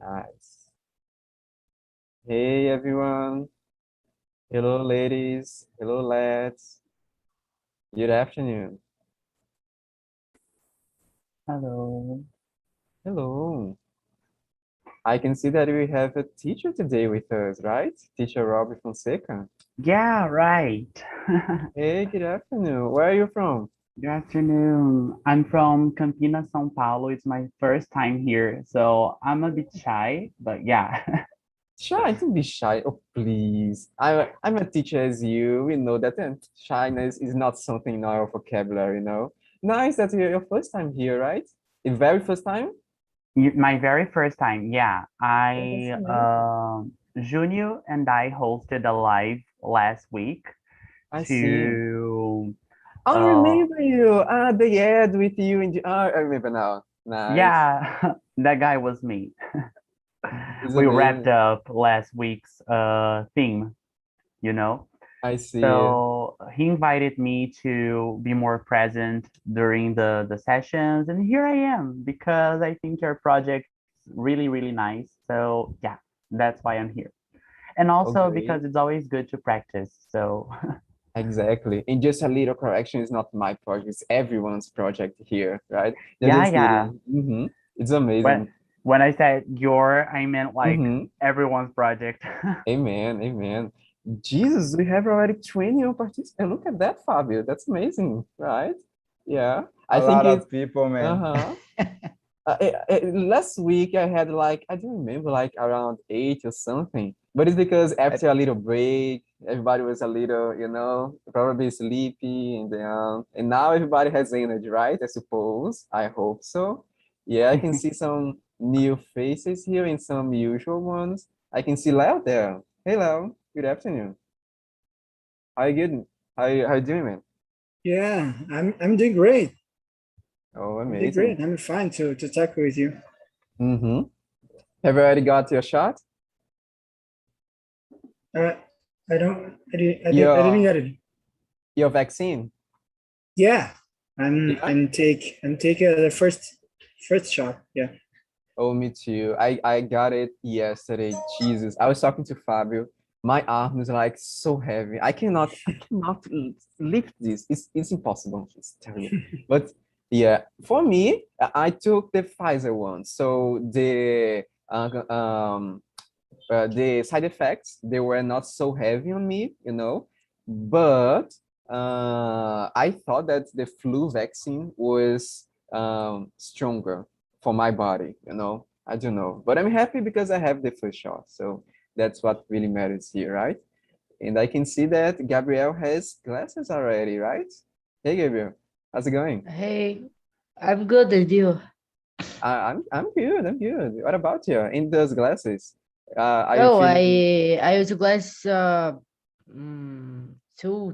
Nice. Hey everyone. Hello ladies. Hello lads. Good afternoon. Hello. Hello. I can see that we have a teacher today with us, right? Teacher Robbie Fonseca. Yeah, right. Hey, good afternoon. Where are you from? Good afternoon. I'm from Campinas, São Paulo. It's my first time here, so I'm a bit shy, but yeah. Shy, don't be shy. Oh, please. I'm a teacher as you. We know that shyness is not something in our vocabulary, Nice that you're your first time here, right? The very first time? My very first time, yeah. Oh, that's I amazing. Junio and I hosted a live last week I see. to I uh remember you. The ad with you in the. I remember now. Nice. yeah, that guy was me. It's We wrapped amazing. up last week's theme, you know. I see. So he invited me to be more present during the sessions, and here I am because I think your project's really, really nice. So yeah, that's why I'm here. And Oh, also great. because it's always good to practice. So Exactly. And just a little correction is not my project, it's everyone's project here, right? No, yeah, just yeah. kidding. It's When amazing. when I said your, I meant like Mm-hmm. everyone's project. Amen. Amen. Jesus, we have already 21 participants. Look at that, Fabio. That's amazing, right? Yeah. I A think lot it's, of people, man. uh-huh. Last week I had like I don't remember like around 8 or something, but it's because I- after a little break, everybody was a little, probably sleepy, and now everybody has energy, right? I suppose. I hope so. Yeah, I can see some new faces here and some usual ones. I can see Leo there. Hey, Leo. Good afternoon. How you good? How you doing, man? Yeah, I'm doing great. Oh, I'm doing amazing. great. I'm fine to talk with you. Mm-hmm. Have you already got your shot? Uh, I didn't Your get it. your vaccine? Yeah, Yeah. I'm taking the first shot. Yeah. Oh, me too. I got it yesterday. Jesus, I was talking to Fabio. My arm is like so heavy. I cannot lift this. It's impossible. It's terrible. But yeah, for me, I took the Pfizer one. So the side effects they were not so heavy on me, but I thought that the flu vaccine was stronger for my body, I don't know, but I'm happy because I have the first shot, so that's what really matters here, right? And I can see that Gabriel has glasses already, right? Hey, Gabriel, how's it going? Hey, I'm good, and you? I'm good. I'm good. What about you? In those glasses, are you Oh, feeling? I use glass 2,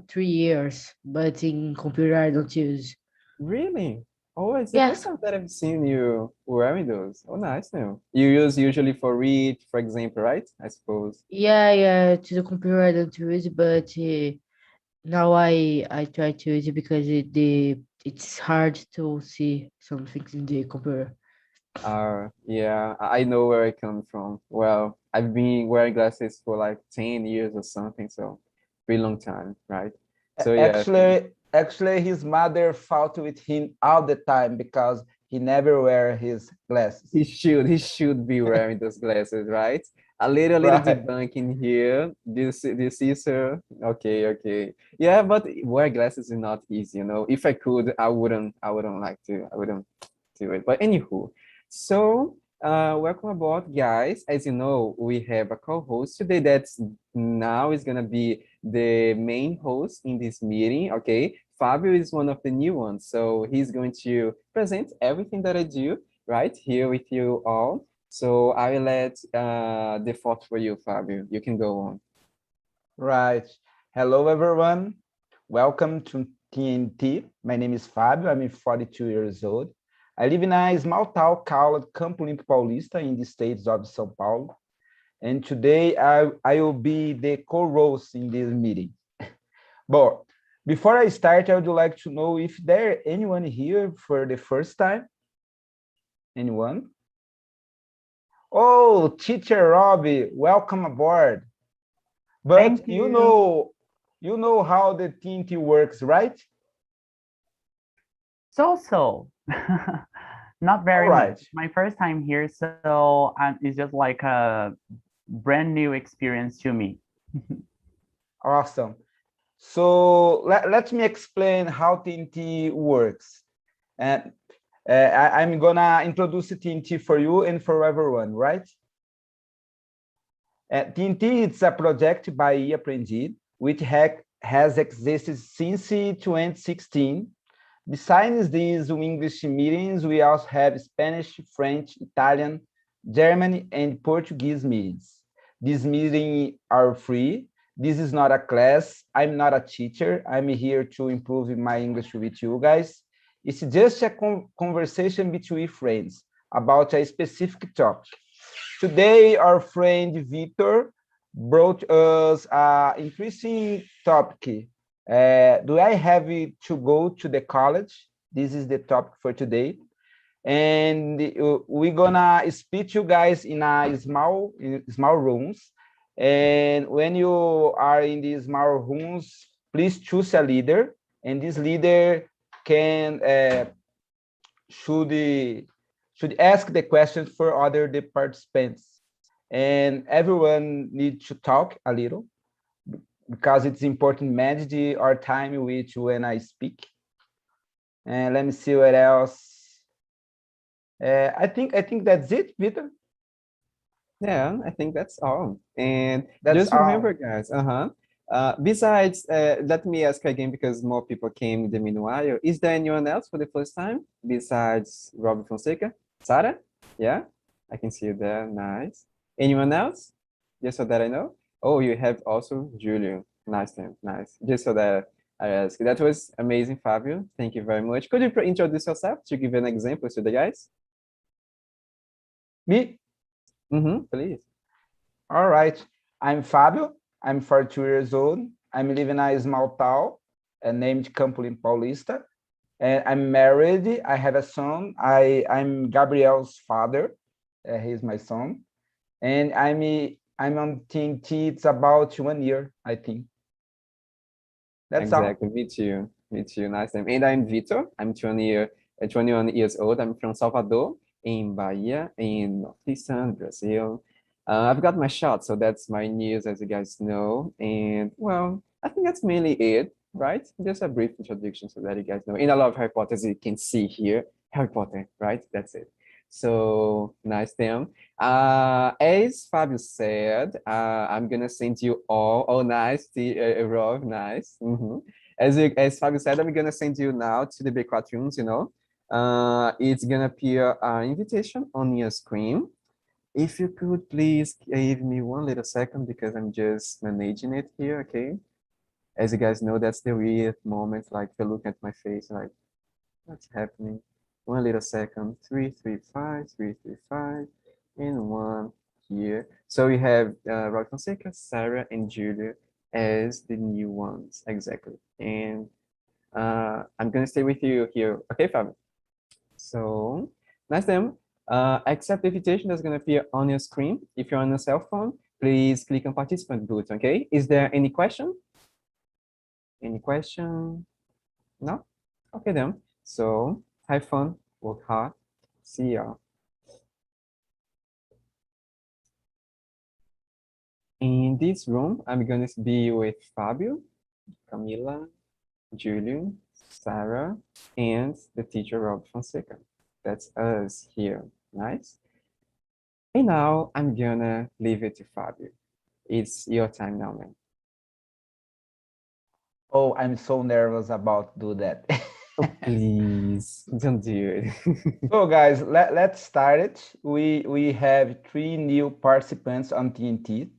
3 years, but in computer I don't use. Really? Oh, it's the first Yes, time that I've seen you wearing those. Oh, nice now. You use usually for read, for example, right? I suppose. yeah, to the computer I don't use, but now I try to use it because it's hard to see some things in the computer. Yeah, I know where I come from. Well, I've been wearing glasses for like 10 years or something, so pretty long time, right? So yeah, actually, his mother fought with him all the time because he never wear his glasses. he should be wearing those glasses, right? A little Right. debunking here. Do you see, sir? Okay, okay. Yeah, but wear glasses is not easy, If I could, I wouldn't like to. I wouldn't do it. But anywho, so welcome aboard, guys. As you know, we have a co-host today that's now is gonna be the main host in this meeting. Okay, Fabio is one of the new ones, so he's going to present everything that I do right here with you all. So I will let the thought for you, Fabio. You can go on. Right. Hello, everyone. Welcome to TNT. My name is Fábio. I'm 42 years old. I live in a small town called Campo Limpo Paulista in the states of São Paulo. And today I will be the co-host in this meeting. But before I start, I would like to know if there anyone here for the first time. Anyone? Oh, teacher Robbie, welcome aboard. But Thank you you. know how the TNT works, right? So. Not All very much. right, My first time here, so it's just like a brand new experience to me. awesome. So let me explain how TNT works. And I'm gonna introduce the TNT for you and for everyone, right? TNT is a project by Aprendi, which has existed since 2016. Besides these English meetings, we also have Spanish, French, Italian, German, and Portuguese meetings. These meetings are free. This is not a class. I'm not a teacher. I'm here to improve my English with you guys. It's just a conversation between friends about a specific topic. Today, our friend Victor brought us an interesting topic. Do I have to go to the college? This is the topic for today. And we're gonna speak to you guys in small rooms. And when you are in these small rooms, please choose a leader. And this leader can should ask the questions for other the participants. And everyone needs to talk a little because it's important manage our time with when I speak. And let me see what else. I think that's it, Peter. Yeah, I think that's all. And That's just remember, all. guys, besides, let me ask again because more people came in the meanwhile. Is there anyone else for the first time besides Robert Fonseca? Sarah? Yeah, I can see you there. Nice. Anyone else? Just so that I know. Oh, you have also Julio. Nice, then. Nice. Just so that I ask. That was amazing, Fabio. Thank you very much. Could you introduce yourself to give an example to the guys? Me? Please. All right. I'm Fabio. I'm 42 years old. I'm living in a small town named Campo Limpo Paulista. And I'm married. I have a son. I'm Gabriel's father. He's my son. And I'm on TNT. It's about 1 year, I think. That's all. Exactly. Me too. Me too. Nice name. And I'm Vitor. I'm 21 years old. I'm from Salvador, in Bahia, in northeastern Brazil. I've got my shot, so that's my news, as you guys know. And well, I think that's mainly it, right? Just a brief introduction so that you guys know. In a lot of Harry Potter, as you can see here, Harry Potter, right? That's it. So nice them. As Fabio said, I'm gonna send you all. Oh, nice, Rob, nice. As Fabio said, I'm gonna send you now to the big cartoons. It's gonna appear an invitation on your screen. If you could please give me one little second because I'm just managing it here, okay? As you guys know, that's the weird moment, like you look at my face, like what's happening? One little second, 335, and one here. So we have Rock Fonseca, Sarah, and Julia as the new ones, exactly. And I'm gonna stay with you here, okay, Fabio? So nice them. Accept the invitation that's gonna appear on your screen. If you're on a cell phone, please click on participant button, okay? Is there any question? Any question? No? Okay then. So have fun, work hard. See y'all. In this room, I'm gonna be with Fabio, Camila, Julian, Sarah, and the teacher Rob Fonseca. That's us here. Nice. And now I'm gonna leave it to Fabio. It's your time now, man. Oh, I'm so nervous about do that. Oh, please don't do it. So guys, let's start it. We have 3 new participants on TNT.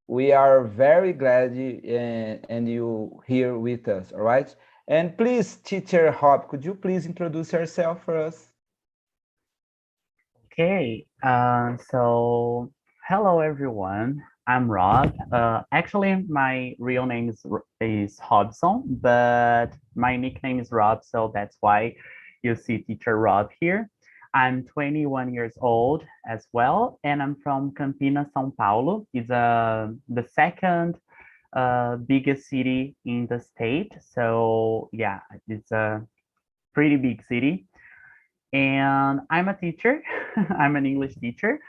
We are very glad and you here with us, all right? And please, teacher Hop, could you please introduce yourself for us? Okay, so hello everyone. I'm Rob. Actually, my real name is Hobson, but my nickname is Rob, so that's why you see Teacher Rob here. I'm 21 years old as well, and I'm from Campinas, São Paulo. It's the second biggest city in the state. So yeah, it's a pretty big city. And I'm a teacher. I'm an English teacher.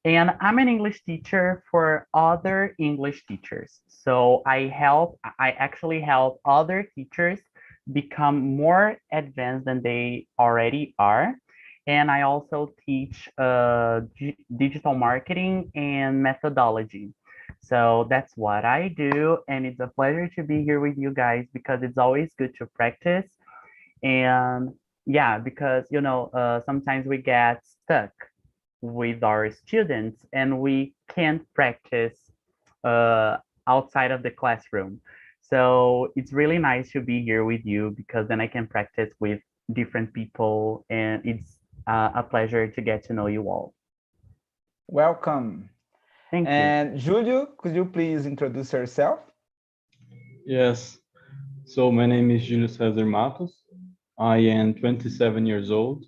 And I'm an English teacher for other English teachers. So I actually help other teachers become more advanced than they already are. And I also teach digital marketing and methodology. So that's what I do. And it's a pleasure to be here with you guys because it's always good to practice. And yeah, because, sometimes we get stuck with our students and we can't practice outside of the classroom. So it's really nice to be here with you because then I can practice with different people and it's a pleasure to get to know you all. Welcome. Thank you. And Julio, could you please introduce yourself? Yes. So my name is Julio Cesar Matos. I am 27 years old.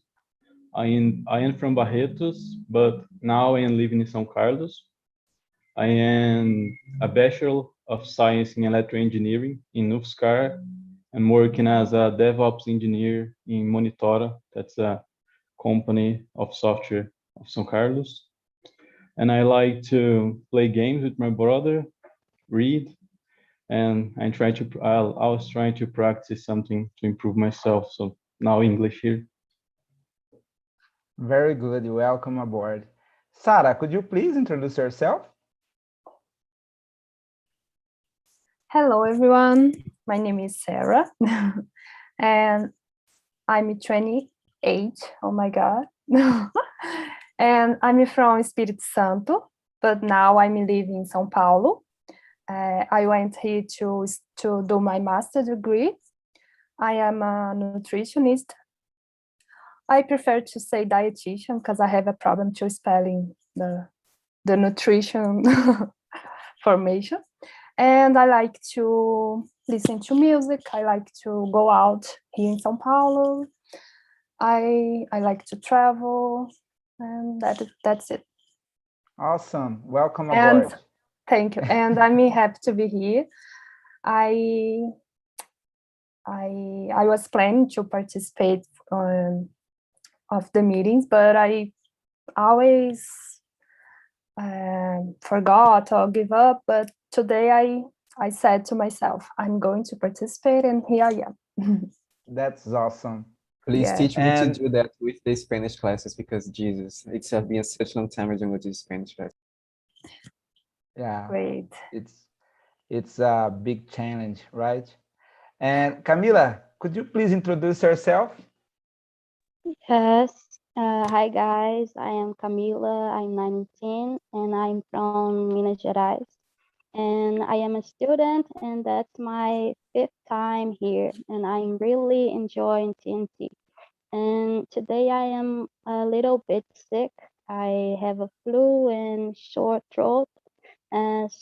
I am from Barretos, but now I am living in São Carlos. I am a Bachelor of Science in Electrical Engineering in UFSCar. I'm working as a DevOps engineer in Monitora. That's a company of software of São Carlos. And I like to play games with my brother, read, and I was trying to practice something to improve myself. So now English here. Very good. Welcome aboard. Sarah, could you please introduce yourself? Hello, everyone. My name is Sarah, and I'm 28. Oh my God. And I'm from Espírito Santo, but now I'm living in São Paulo. I went here to do my master's degree. I am a nutritionist. I prefer to say dietitian because I have a problem to spelling the nutrition formation. And I like to listen to music. I like to go out here in São Paulo. I like to travel, and that's it. Awesome. Welcome aboard. And thank you. And I'm happy to be here. I was planning to participate of the meetings, but I always forgot or give up. But today I said to myself, I'm going to participate, and here I am. That's awesome. Please Yeah. teach me And- to do that with the Spanish classes because Jesus, it's been such a long time I don't go to Spanish class. Yeah, Great. it's a big challenge, right? And Camila, could you please introduce yourself? Yes. Hi guys, I am Camila, I'm 19 and I'm from Minas Gerais. And I am a student and that's my 5th time here and I'm really enjoying TNT. And today I am a little bit sick. I have a flu and sore throat.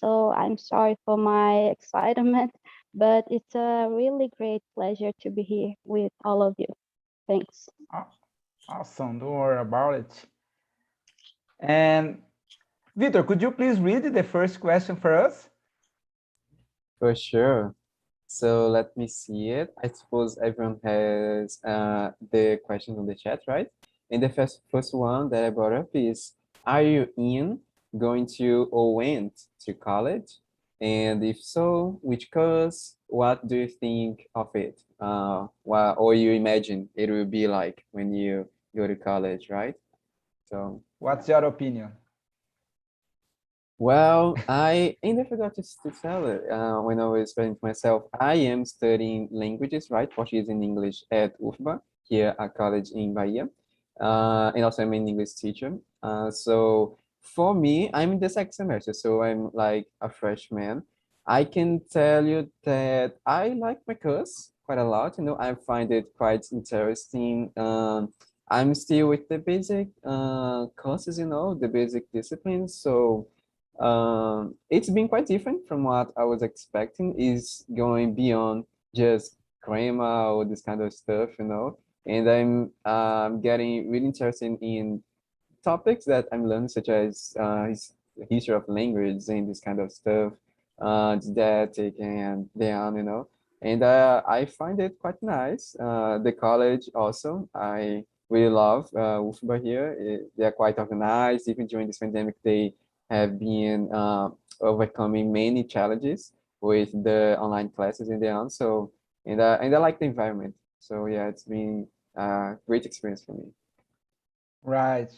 So I'm sorry for my excitement, but it's a really great pleasure to be here with all of you. Thanks. Awesome, don't worry about it. And Victor, could you please read the first question for us? For sure. So let me see it. I suppose everyone has the questions on the chat, right? And the first one that I brought up is, are you going to or went to college? And if so, which course? What do you think of it? Or you imagine it will be like when you go to college, right? So What's your opinion? well, I forgot to tell it when I was explaining to myself. I am studying languages, right? Portuguese and English at UFBA, here at college in Bahia. And also I'm an English teacher. So for me, I'm in the second semester, so I'm like a freshman. I can tell you that I like my course quite a lot. I find it quite interesting. I'm still with the basic courses, the basic disciplines. So it's been quite different from what I was expecting. Is going beyond just grammar or this kind of stuff, and I'm getting really interested in topics that I'm learning, such as history of language and this kind of stuff, didactic and down, you know. And I find it quite nice. The college also, I really love UFBA here. They are quite organized. Even during this pandemic, they have been overcoming many challenges with the online classes and on. So, and I like the environment. So yeah, it's been a great experience for me. Right.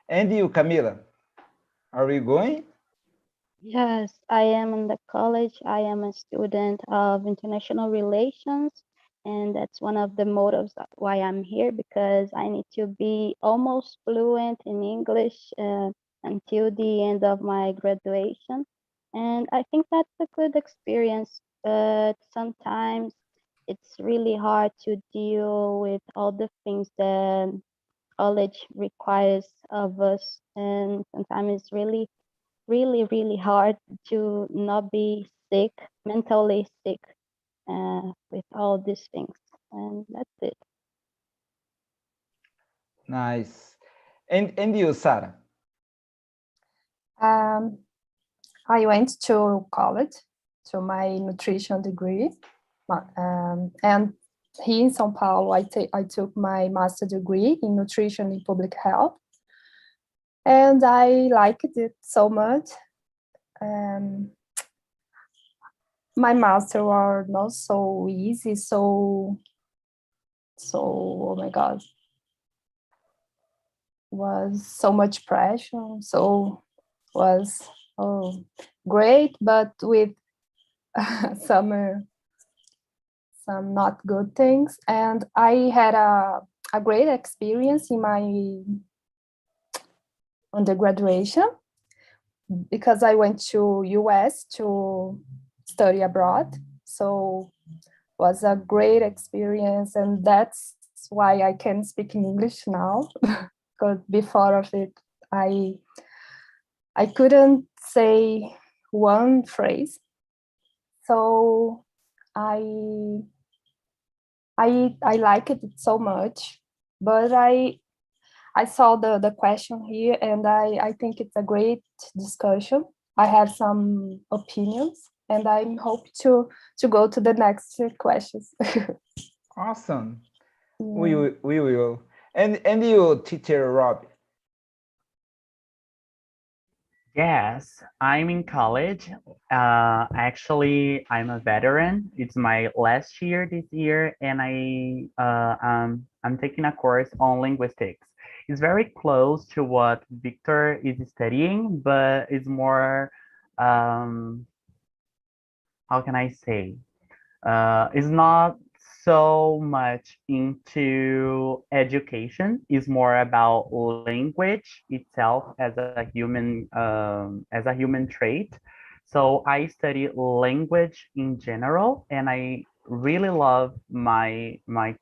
And you, Camila, are we going? Yes, I am in the college. I am a student of international relations, and that's one of the motives why I'm here because I need to be almost fluent in English until the end of my graduation. And I think that's a good experience, but sometimes it's really hard to deal with all the things that college requires of us, and sometimes it's really hard to not be sick, mentally sick, with all these things. And that's it. Nice. And you, Sarah? Um, I went to college to my nutrition degree, and here in São Paulo, I took my master degree in nutrition in public health, and I liked it so much. My master were not so easy, so oh my God, was so much pressure, so was great, but with some not good things. And I had a great experience in my undergraduation because I went to US to study abroad. So was a great experience, and that's why I can speak in English now. Because before of it, I couldn't say one phrase. So I like it so much, but I saw the question here, and I think it's a great discussion. I have some opinions, and I hope to go to the next questions. Awesome. Yeah. We will. And you, teacher Rob? Yes, I'm in college. Actually, I'm a veteran. It's my last year this year, and I'm taking a course on linguistics. It's very close to what Victor is studying, but it's more, how can I say? It's not so much into education. It's more about language itself as a human trait. So I study language in general, and I really love my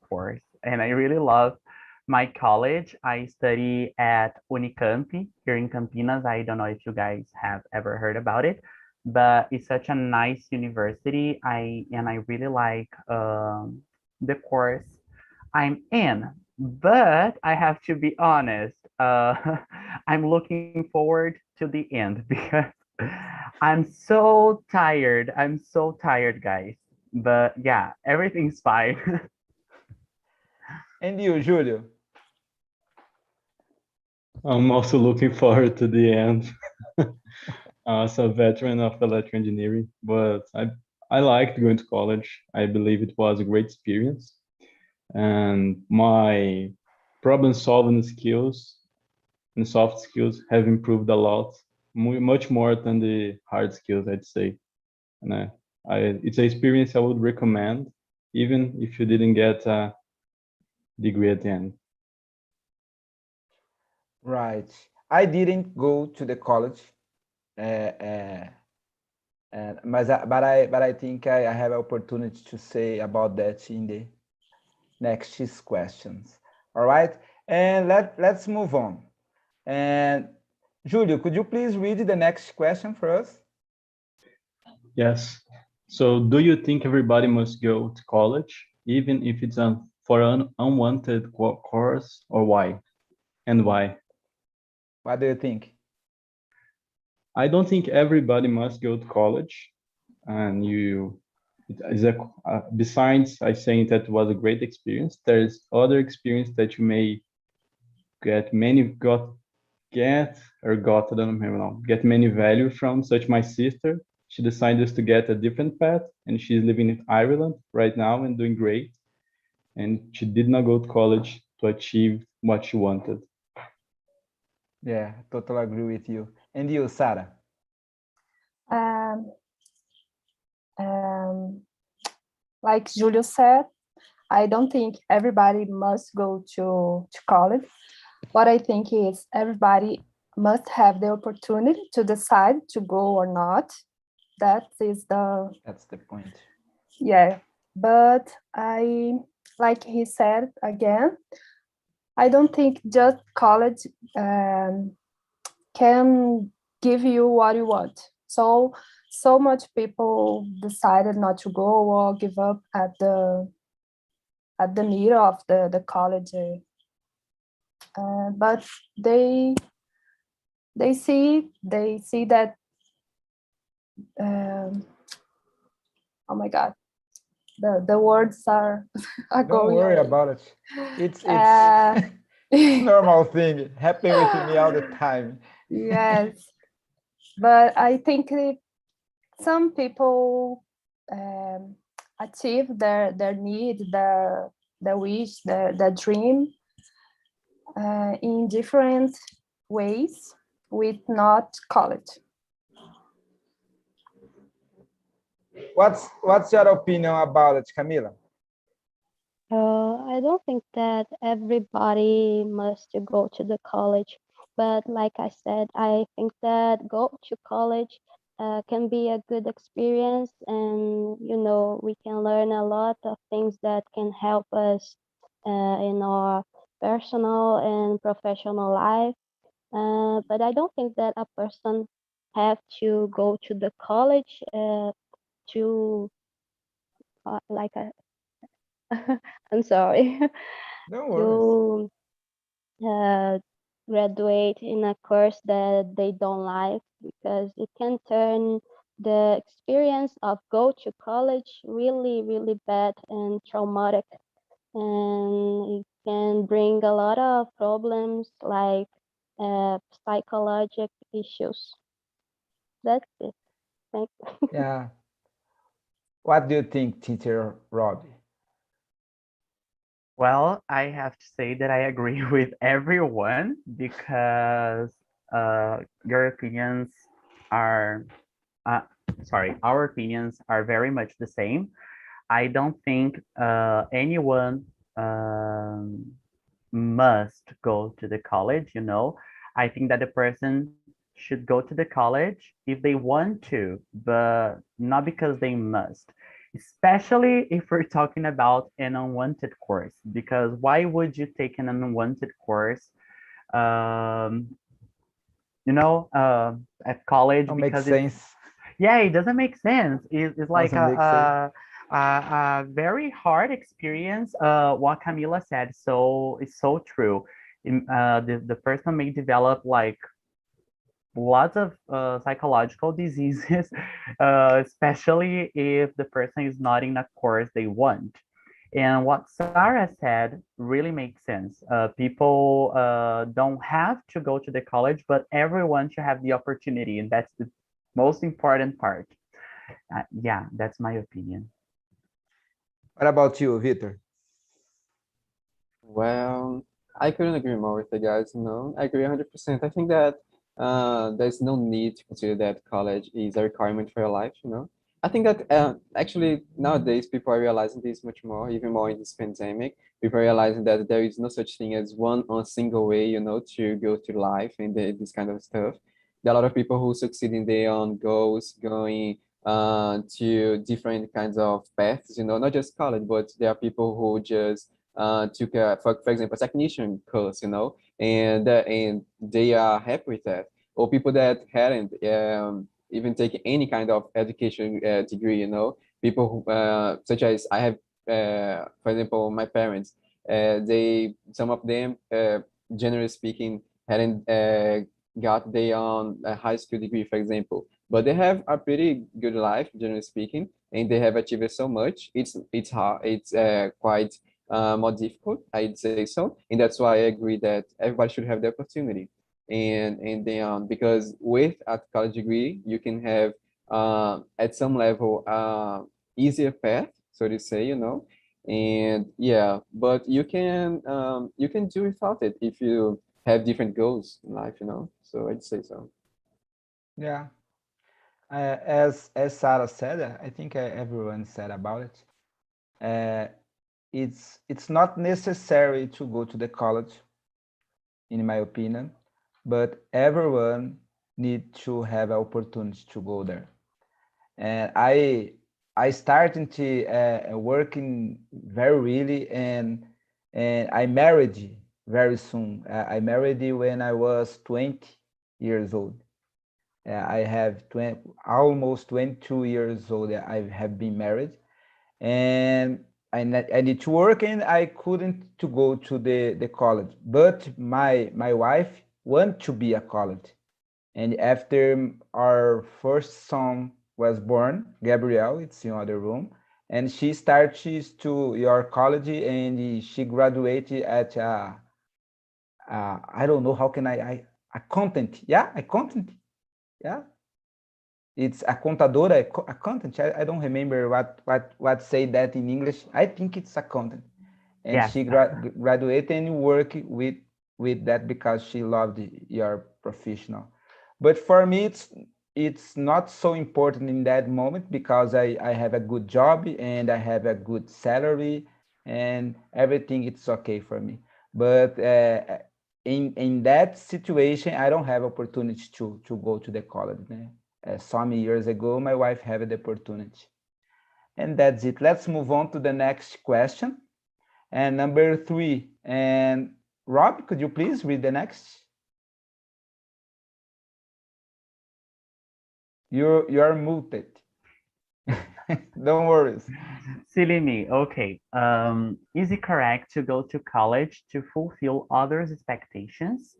course, and I really love my college. I study at Unicamp here in Campinas. I don't know if you guys have ever heard about it, but it's such a nice university. I really like the course I'm in. But I have to be honest, I'm looking forward to the end because I'm so tired. I'm so tired, guys. But yeah, everything's fine. And you, Julio? I'm also looking forward to the end. As a veteran of electrical engineering, but I liked going to college. I believe it was a great experience, and my problem solving skills and soft skills have improved a lot, much more than the hard skills, I'd say. And it's an experience I would recommend, even if you didn't get a degree at the end. Right. I didn't go to the college, but I think I have an opportunity to say about that in the next questions. All right, and let's move on. And Julio, could you please read the next question for us? Yes. So do you think everybody must go to college, even if it's for an unwanted course, or why? And why? What do you think? I don't think everybody must go to college, and besides I saying that was a great experience, there's other experience that you may get I don't remember now, get many value from, such my sister. She decided to get a different path, and she's living in Ireland right now and doing great. And she did not go to college to achieve what she wanted. Yeah, totally agree with you. And you, Sarah? Um, um, like Julio said, I don't think everybody must go to college. What I think is everybody must have the opportunity to decide to go or not. That's the point. Yeah. But like he said again, I don't think just college can give you what you want. So much people decided not to go or give up at the middle of the college. But they see that oh my God, the words are Don't going worry away. about it. It's Uh, normal thing. Happen with me all the time. Yes, but I think some people achieve their need, their wish, their dream in different ways with not college. What's your opinion about it, Camila? I don't think that everybody must go to the college, but like I said, I think that go to college can be a good experience, and we can learn a lot of things that can help us in our personal and professional life. But I don't think that a person have to go to the college to like I'm sorry. Don't worry. To graduate in a course that they don't like, because it can turn the experience of go to college really, really bad and traumatic. And it can bring a lot of problems like psychological issues. That's it. Thank you. Yeah. What do you think, teacher Robbie? Well, I have to say that I agree with everyone because your opinions are, uh, sorry, our opinions are very much the same. I don't think anyone must go to the college, you know. I think that the person should go to the college if they want to, but not because they must. Especially if we're talking about an unwanted course, because why would you take an unwanted course, um, at college? Don't make Because sense. yeah, it doesn't make sense. It's like Doesn't make sense. a very hard experience. What Camila said, so it's so true. The person may develop like lots of psychological diseases, especially if the person is not in a course they want. And what Sarah said really makes sense. People don't have to go to the college, but everyone should have the opportunity, and that's the most important part. Yeah, that's my opinion. What about you, Victor? Well, I couldn't agree more with the guys, you know. I agree 100%. I think that there's no need to consider that college is a requirement for your life, you know. I think that actually nowadays people are realizing this much more, even more in this pandemic. People are realizing that there is no such thing as one single way, you know, to go through life and this kind of stuff. There are a lot of people who succeed in their own goals, going to different kinds of paths, you know, not just college, but there are people who just took for example, a technician course, you know, and they are happy with that. Or people that hadn't even taken any kind of education degree, you know, people who, such as I have for example, my parents, some of them, generally speaking, hadn't got their own high school degree, for example, but they have a pretty good life, generally speaking, and they have achieved so much. It's hard. It's quite more difficult, I'd say so, and that's why I agree that everybody should have the opportunity. And then because with a college degree, you can have at some level easier path, so to say, and yeah, but you can do without it if you have different goals in life, so I'd say so. Yeah. As Sarah said, I think everyone said about it. It's not necessary to go to the college, in my opinion, but everyone need to have an opportunity to go there. And I started to working very really, and I married very soon. I married when I was 20 years old. I have almost 22 years old. I have been married, and I need to work, and I couldn't to go to the college. But my wife want to be a college, and after our first son was born, Gabrielle, it's in other room, and she starts to your college, and she graduated at I don't know how can I accountant, yeah, accountant, yeah, it's a contadora, accountant. I don't remember what say that in English. I think it's accountant, and Yes. she graduated and work with that because she loved your professional. But for me, it's not so important in that moment because I have a good job and I have a good salary and everything. It's okay for me. But in that situation, I don't have opportunity to go to the college. Some years ago, my wife had the opportunity. And that's it. Let's move on to the next question. And number 3. And Rob, could you please read the next? You're muted. Don't worry. Silly me. Okay. Is it correct to go to college to fulfill others' expectations?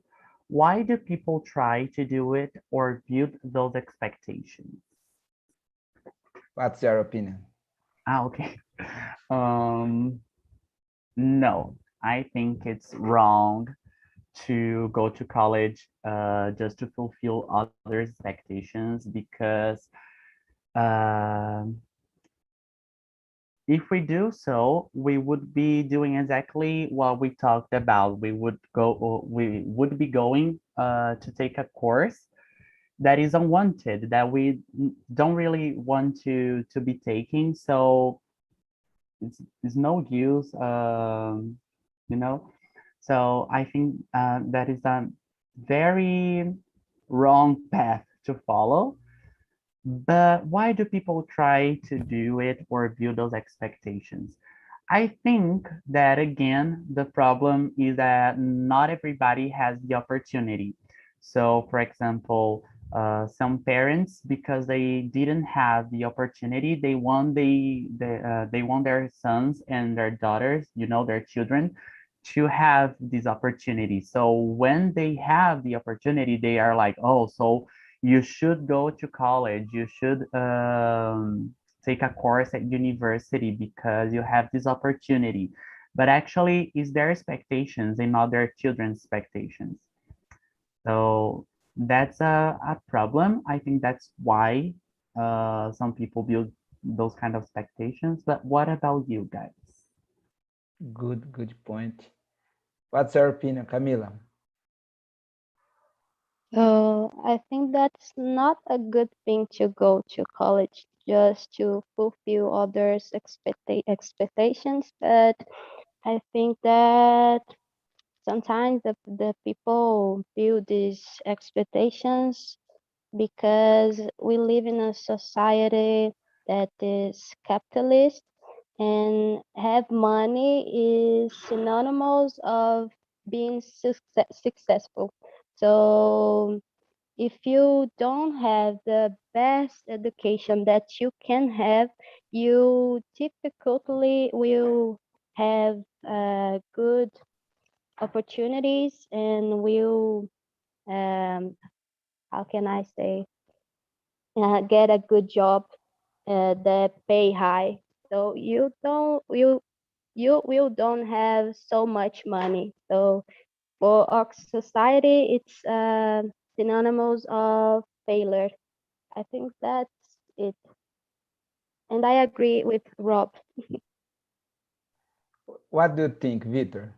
Why do people try to do it or build those expectations? What's your opinion? Okay. No, I think it's wrong to go to college just to fulfill others' expectations because um if we do so, we would be doing exactly what we talked about. We would be going to take a course that is unwanted, that we don't really want to be taking. So it's no use, you know. So I think that is a very wrong path to follow. But why do people try to do it or build those expectations? I think that again, the problem is that not everybody has the opportunity. So, for example, some parents, because they didn't have the opportunity, they want their sons and their daughters, their children, to have this opportunity. So when they have the opportunity, they are like, oh, so you should go to college, you should take a course at university because you have this opportunity. But actually, it's their expectations and not their children's expectations. So that's a problem. I think that's why some people build those kind of expectations. But what about you guys? Good point. What's your opinion, Camila? I think that's not a good thing to go to college just to fulfill others' expectations, but I think that sometimes the people build these expectations because we live in a society that is capitalist, and have money is synonymous of being successful. So if you don't have the best education that you can have, you typically will have good opportunities and will, how can I say, get a good job that pay high. So you will don't have so much money. So for our society, it's synonymous of failure. I think that's it. And I agree with Rob. What do you think, Victor?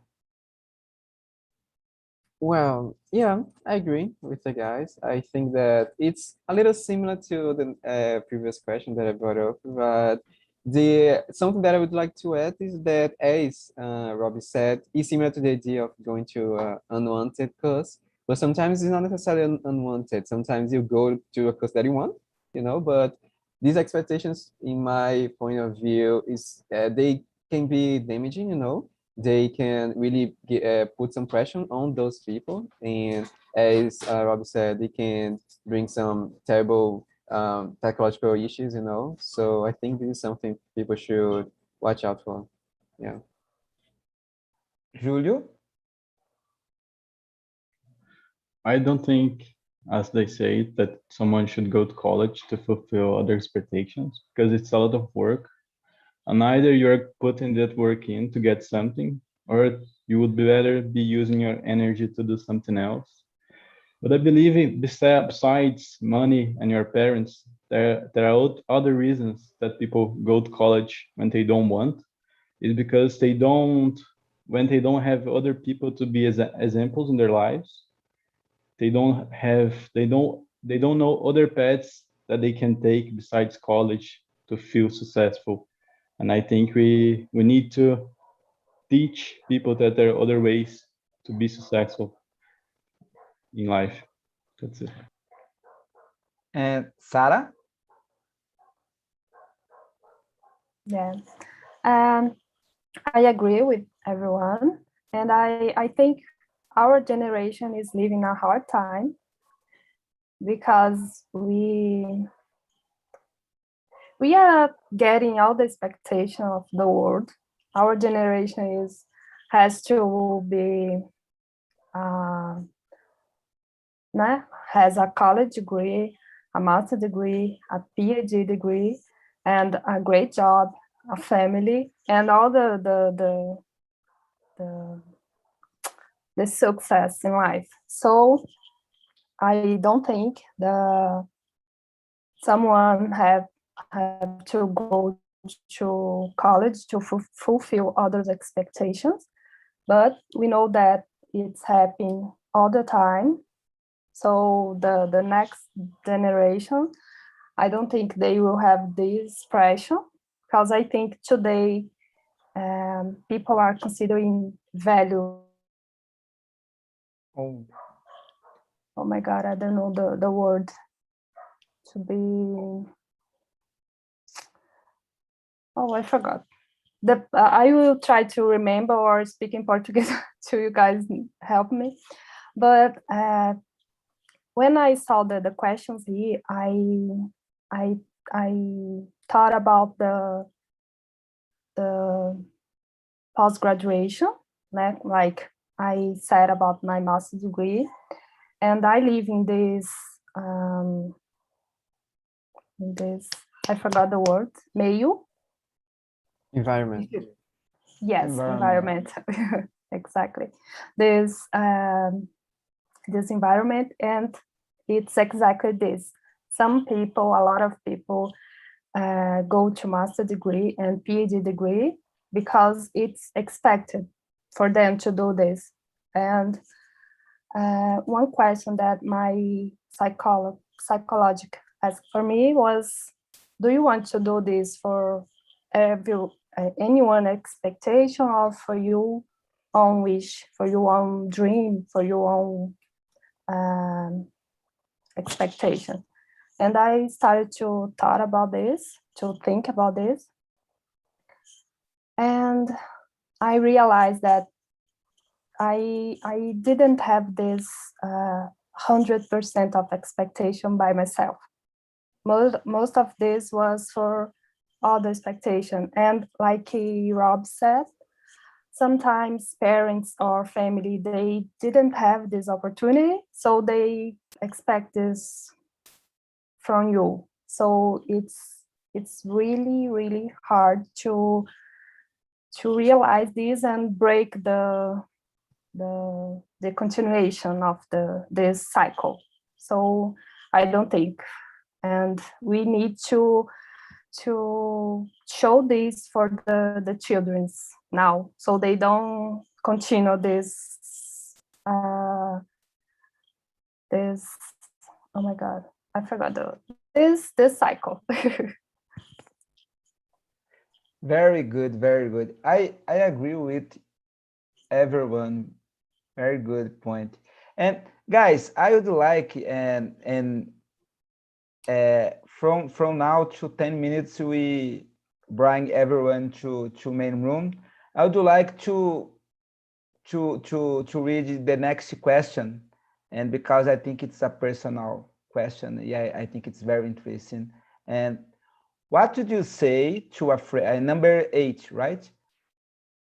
Well, yeah, I agree with the guys. I think that it's a little similar to the previous question that I brought up, but the something that I would like to add is that, as Robbie said, it's similar to the idea of going to unwanted course, but sometimes it's not necessarily unwanted. Sometimes you go to a course that you want, but these expectations, in my point of view, is they can be damaging. They can really put some pressure on those people. And as Rob said, they can bring some terrible psychological issues. So I think this is something people should watch out for. Yeah. Julio? I don't think, as they say, that someone should go to college to fulfill other expectations because it's a lot of work. And either you're putting that work in to get something, or you would be better be using your energy to do something else. But I believe besides money and your parents, there are other reasons that people go to college when they don't want. Is because when they don't have other people to be as examples in their lives, they don't know other paths that they can take besides college to feel successful. And I think we need to teach people that there are other ways to be successful in life. That's it. And Sarah? Yeah. I agree with everyone. And I think our generation is living a hard time because we are getting all the expectation of the world. Our generation has to be has a college degree, a master degree, a PhD degree, and a great job, a family, and all the success in life. So I don't think someone have to go to college to fulfill others' expectations, but we know that it's happening all the time. So the next generation, I don't think they will have this pressure, because I think today people are considering value. Oh my God, I don't know the word to be. Oh, I forgot. I will try to remember or speak in Portuguese to you guys help me. But when I saw the questions here, I thought about the post-graduation, like I said about my master's degree, and I live in this I forgot the word, meio. Environment. Yes, environment. Exactly. This environment, and it's exactly this. Some people, a lot of people, go to master degree and PhD degree because it's expected for them to do this. And one question that my psychologist asked for me was, do you want to do this for anyone expectation, or for your own wish, for your own dream, for your own expectation? And I started to think about this. And I realized that I didn't have this 100% of expectation by myself. Most of this was for all the expectation. And like Rob said, sometimes parents or family, they didn't have this opportunity, so they expect this from you. So it's really, really hard to realize this and break the continuation of this cycle. So I don't think, and we need to show this for the children's now, so they don't continue this this, oh my god, I forgot this cycle. Very good, very good. I agree with everyone. Very good point. And guys, I would like from now to 10 minutes we bring everyone to main room. I would like to read the next question, and because I think it's a personal question, yeah, I think it's very interesting. And what did you say to a friend, number 8, right?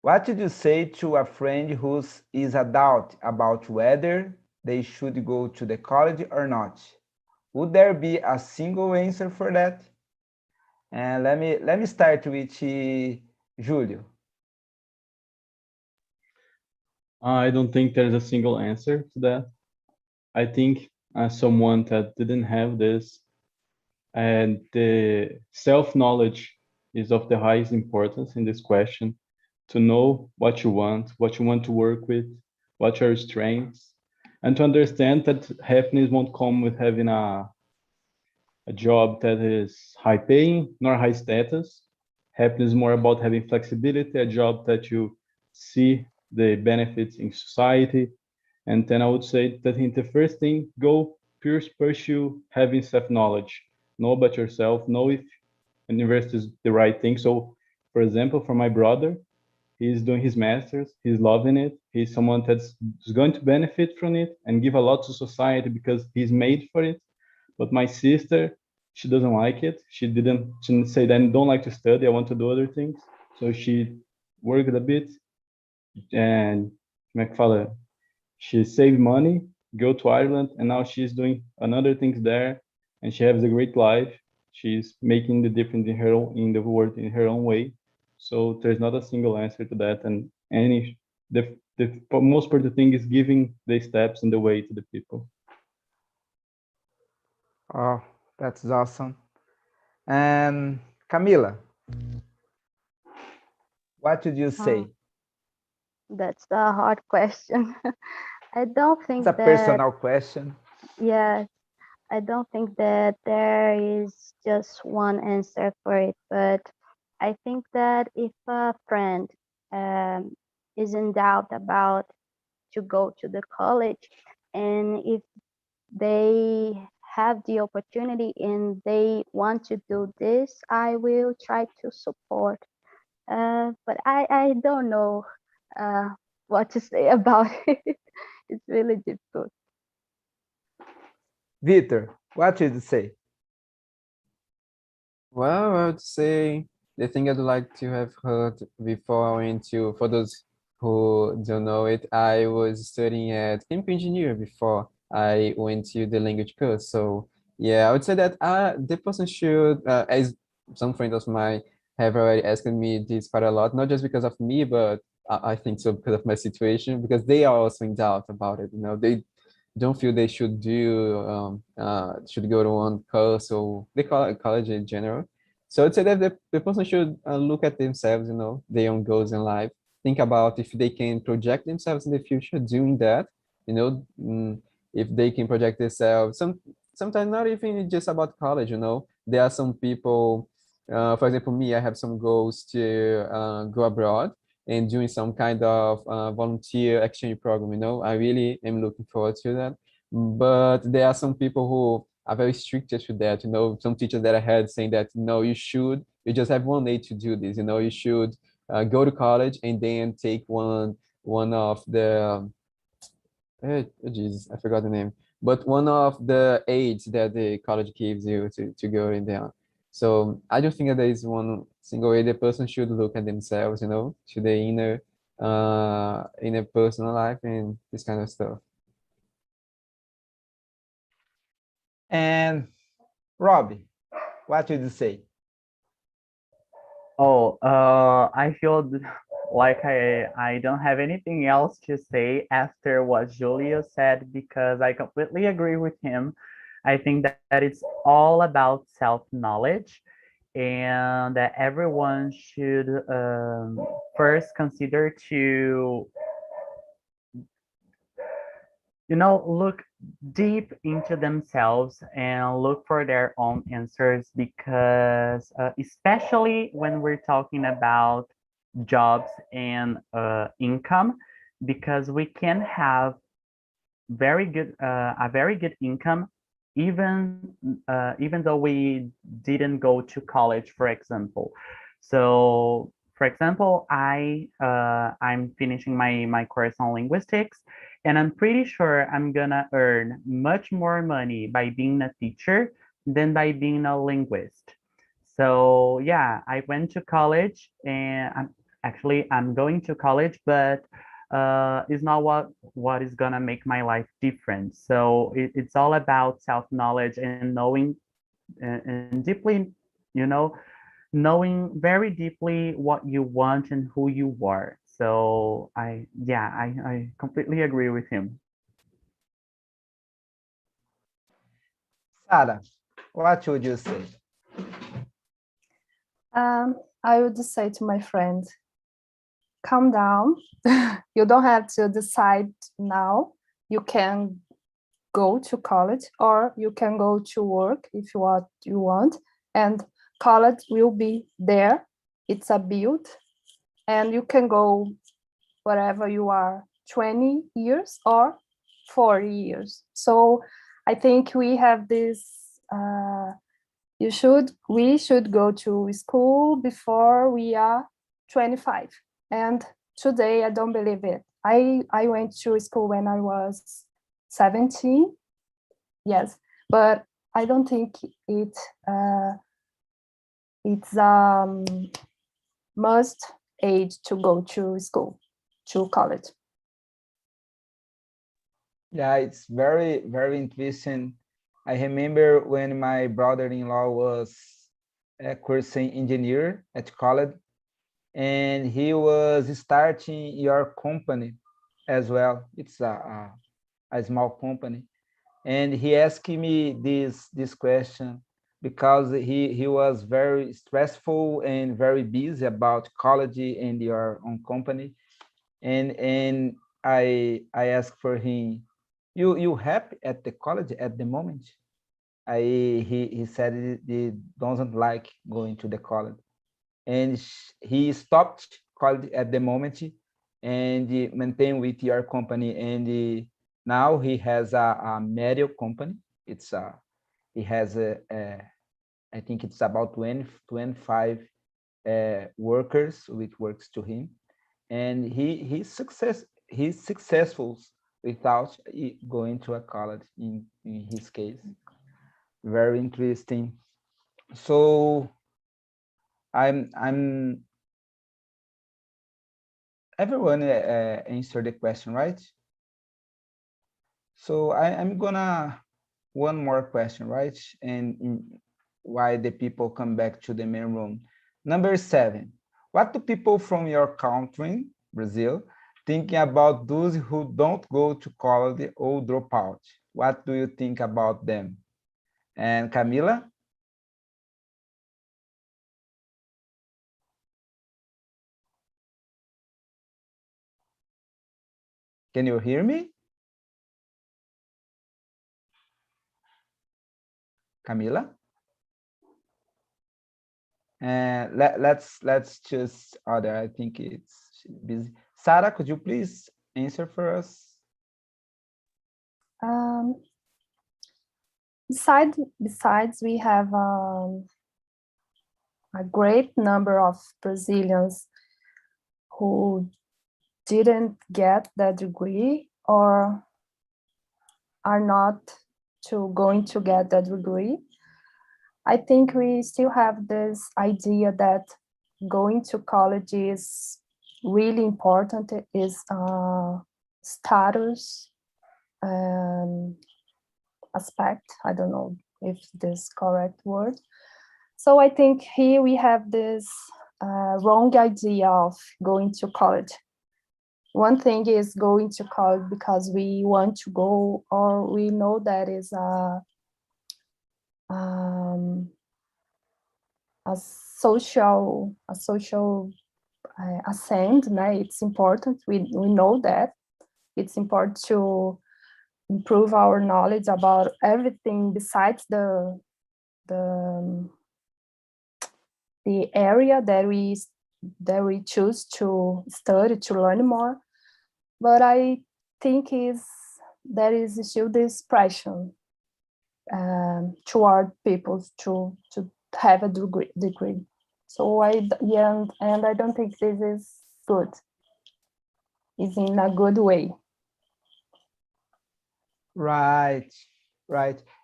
What did you say to a friend who is a doubt about whether they should go to the college or not? Would there be a single answer for that? And let me start with Julio. I don't think there's a single answer to that. I think as someone that didn't have this, and the self-knowledge is of the highest importance in this question, to know what you want to work with, what are your strengths, and to understand that happiness won't come with having a job that is high paying nor high status. Happiness is more about having flexibility, a job that you see the benefits in society. And then I would say that in the first thing, go pursue having self-knowledge. Know about yourself, know if university is the right thing. So, for example, for my brother, he's doing his master's, he's loving it. He's someone that's going to benefit from it and give a lot to society because he's made for it. But my sister, she doesn't like it. She didn't say that I don't like to study, I want to do other things. So she worked a bit and she saved money, go to Ireland, and now she's doing another things there, and she has a great life. She's making the difference in the world in her own way. So there's not a single answer to that, and the most important thing is giving the steps and the way to the people. Oh, that's awesome. And Camila, what did you say? That's a hard question. I don't think It's a personal question. Yes, I don't think that there is just one answer for it, but I think that if a friend is in doubt about to go to the college, and if they have the opportunity and they want to do this, I will try to support. But I don't know what to say about it. It's really difficult. Victor, what did you say? Well, I would say the thing I'd like to have heard before I went to, for those who don't know it, I was studying at chemical engineer before I went to the language course. So yeah, I would say that the person should, as some friends of mine have already asked me this quite a lot, not just because of me, but I think so because of my situation, because they are also in doubt about it. You know, they don't feel they should should go to one course or they call it college in general. So I'd say that the person should look at themselves, you know, their own goals in life, think about if they can project themselves in the future doing that, you know, if they can project themselves, sometimes not even just about college, you know, there are some people, for example, me, I have some goals to go abroad and doing some kind of volunteer exchange program, you know, I really am looking forward to that. But there are some people who are very strict to that, you know, some teachers that I had saying that, no, you just have 1 day to do this, you know, you should go to college and then take one of the, Jesus, I forgot the name. but one of the aids that the college gives you to go in there. So I don't think that there is one single way the person should look at themselves, you know, to the inner personal life and this kind of stuff. And Robbie, what would you say? Oh, I feel like I don't have anything else to say after what Julio said because I completely agree with him. I think that it's all about self-knowledge and that everyone should first consider to, you know, look deep into themselves and look for their own answers because especially when we're talking about jobs and income, because we can have a very good income even though we didn't go to college, for example. So for example, I'm finishing my course on linguistics, and I'm pretty sure I'm gonna earn much more money by being a teacher than by being a linguist. So yeah, I went to college, and I'm going to college, but is not what is gonna make my life different. So it's all about self-knowledge and knowing and deeply, you know, knowing very deeply what you want and who you are. So I completely agree with him. Sarah, what would you say? I would say to my friend, calm down. You don't have to decide now. You can go to college or you can go to work if what you want, and college will be there. It's a build, and you can go wherever you are, 20 years or 40 years. So I think we have this we should go to school before we are 25. And today I don't believe it. I went to school when I was 17. Yes, but I don't think it's must age to go to school, to college. Yeah, it's very, very interesting. I remember when my brother-in-law was a coursing engineer at college, and he was starting your company as well. It's a small company. And he asked me this question because he was very stressful and very busy about college and your own company. And I asked for him, you happy at the college at the moment? He said he doesn't like going to the college, and he stopped college at the moment and he maintained with your company, and now he has a media company. It's he has I think it's about 20 25 workers which works to him, and he's successful without going to a college in his case. Very interesting. So I'm everyone answered the question, right? So I'm gonna one more question, right? And why the people come back to the main room. Number 7, what do people from your country, Brazil, thinking about those who don't go to college or drop out? What do you think about them? And Camila? Can you hear me? Camila? And let's choose other. I think it's busy. Sarah, could you please answer for us? Besides, we have a great number of Brazilians who didn't get the degree or are not going to get that degree. I think we still have this idea that going to college is really important, is status aspect. I don't know if this is correct word. So I think here we have this wrong idea of going to college. One thing is going to college because we want to go, or we know that is a social ascent, né? It's important. We know that it's important to improve our knowledge about everything besides the area that we choose to study, to learn more. But I think there is still this pressure toward people to have a degree. So I don't think this is good. It's in a good way. Right.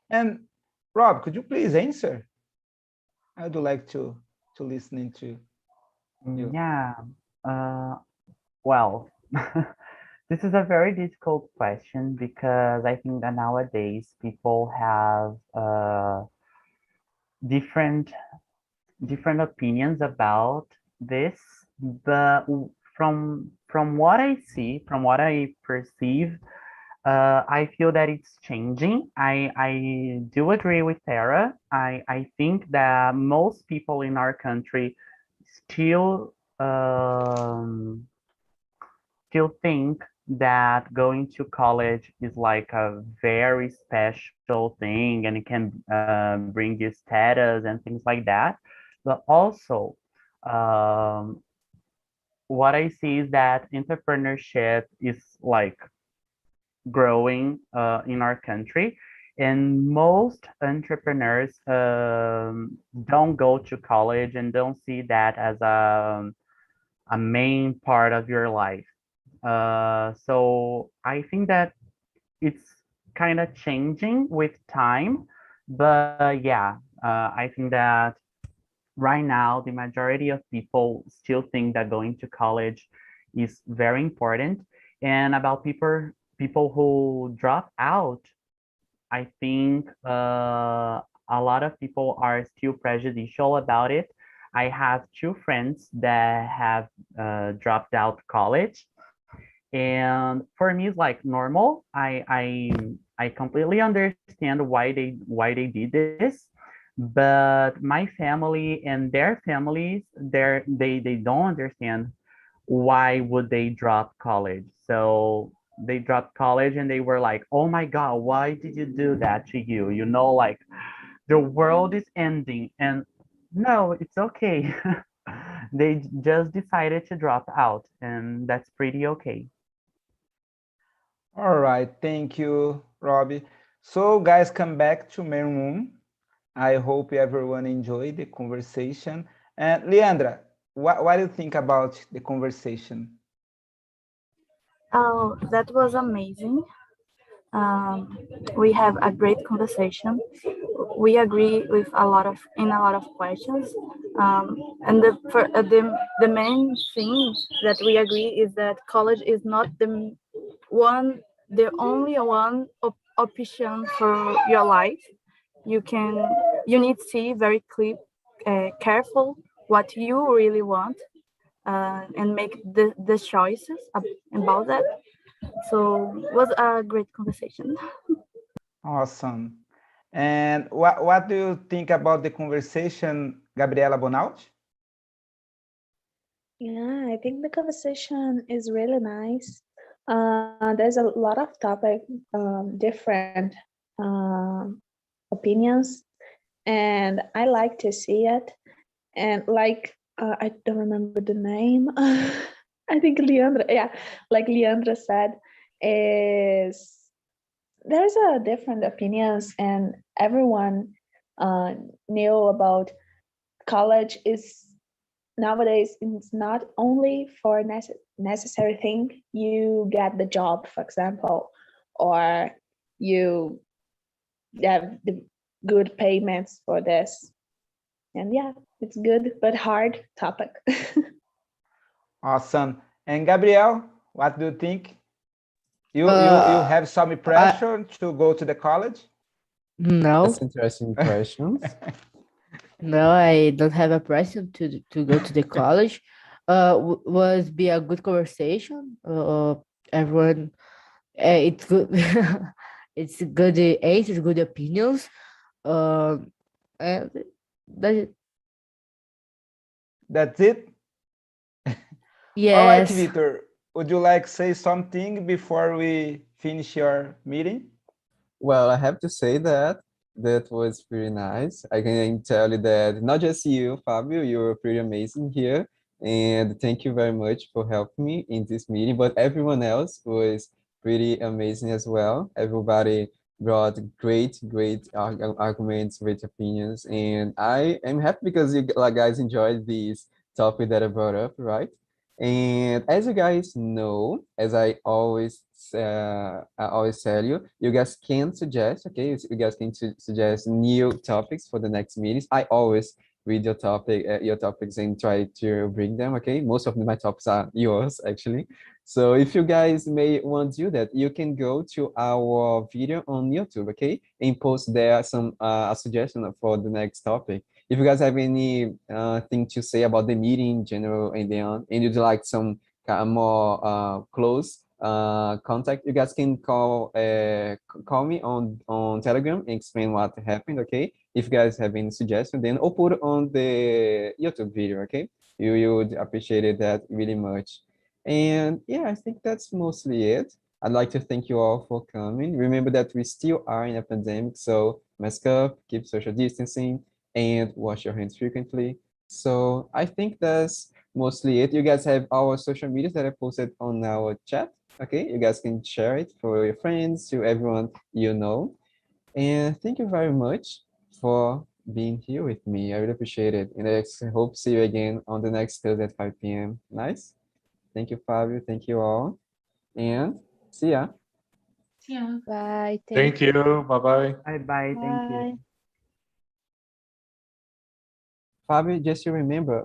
And Rob, could you please answer? I would like to listen to you. Yeah. Well, this is a very difficult question because I think that nowadays people have different opinions about this. But from what I see, from what I perceive, I feel that it's changing. I do agree with Tara. I think that most people in our country still think that going to college is like a very special thing and it can bring you status and things like that. But also, what I see is that entrepreneurship is like growing in our country, and most entrepreneurs don't go to college and don't see that as a main part of your life. So I think that it's kind of changing with time, but yeah, I think that right now the majority of people still think that going to college is very important. And about people who drop out, I think a lot of people are still prejudicial about it. I have two friends that have dropped out college, and for me, it's like normal. I completely understand why they did this, but my family and their families, they don't understand why would they drop college. So they dropped college and they were like, oh my God, why did you do that to you? You know, like the world is ending. And no, it's okay. They just decided to drop out, and that's pretty okay. All right, thank you, Robbie. So guys, come back to main room. I hope everyone enjoyed the conversation. And Leandra, what do you think about the conversation? Oh, that was amazing. We have a great conversation. We agree with a lot of questions. And the main thing that we agree is that college is not the only one option for your life. You need to be very careful what you really want, and make the choices about that. So it was a great conversation. Awesome. And what do you think about the conversation, Gabriela Bonalt? Yeah, I think the conversation is really nice. There's a lot of topic, different opinions, and I like to see it. And like, I don't remember the name. I think Leandra, yeah, like Leandra said, is there's a different opinions, and everyone knew about college is nowadays. It's not only for necessary thing you get the job, for example, or you have the good payments for this. And yeah, it's good but hard topic. Awesome. And Gabriel, what do you think? You have some pressure to go to the college? No, That's interesting questions. no, I don't have a pressure to go to the college. Was be a good conversation. Everyone, it's good. It's good answers, good opinions. And that's it. That's it? All right, Yes. Victor, would you like to say something before we finish your meeting? Well, I have to say that that was pretty nice. I can tell you that not just you, Fabio, you were pretty amazing here. And thank you very much for helping me in this meeting. But everyone else was pretty amazing as well. Everybody brought great arguments, great opinions. And I am happy because you guys enjoyed this topic that I brought up, right? And as you guys know, as I always tell you, you guys can suggest, okay? You guys can suggest new topics for the next meetings. I always read your topics and try to bring them, okay? Most of my topics are yours, actually. So if you guys may want to do that, you can go to our video on YouTube, okay? And post there some a suggestion for the next topic. If you guys have any thing to say about the meeting in general and then and you'd like some more close contact, you guys can call me on Telegram and explain what happened, okay? If you guys have any suggestion, then or put it on the YouTube video, okay? You would appreciate that really much. And yeah, I think that's mostly it. I'd like to thank you all for coming. Remember that we still are in a pandemic, so mask up, keep social distancing, and wash your hands frequently. So I think that's mostly it. You guys have our social medias that I posted on our chat. Okay, you guys can share it for your friends, to everyone you know. And thank you very much for being here with me. I really appreciate it. And I hope to see you again on the next Thursday at 5 p.m. Nice. Thank you, Fabio. Thank you all. And see ya. Bye. Thank you. Bye-bye. Bye-bye. Thank you. Bye. Fabio, just to remember,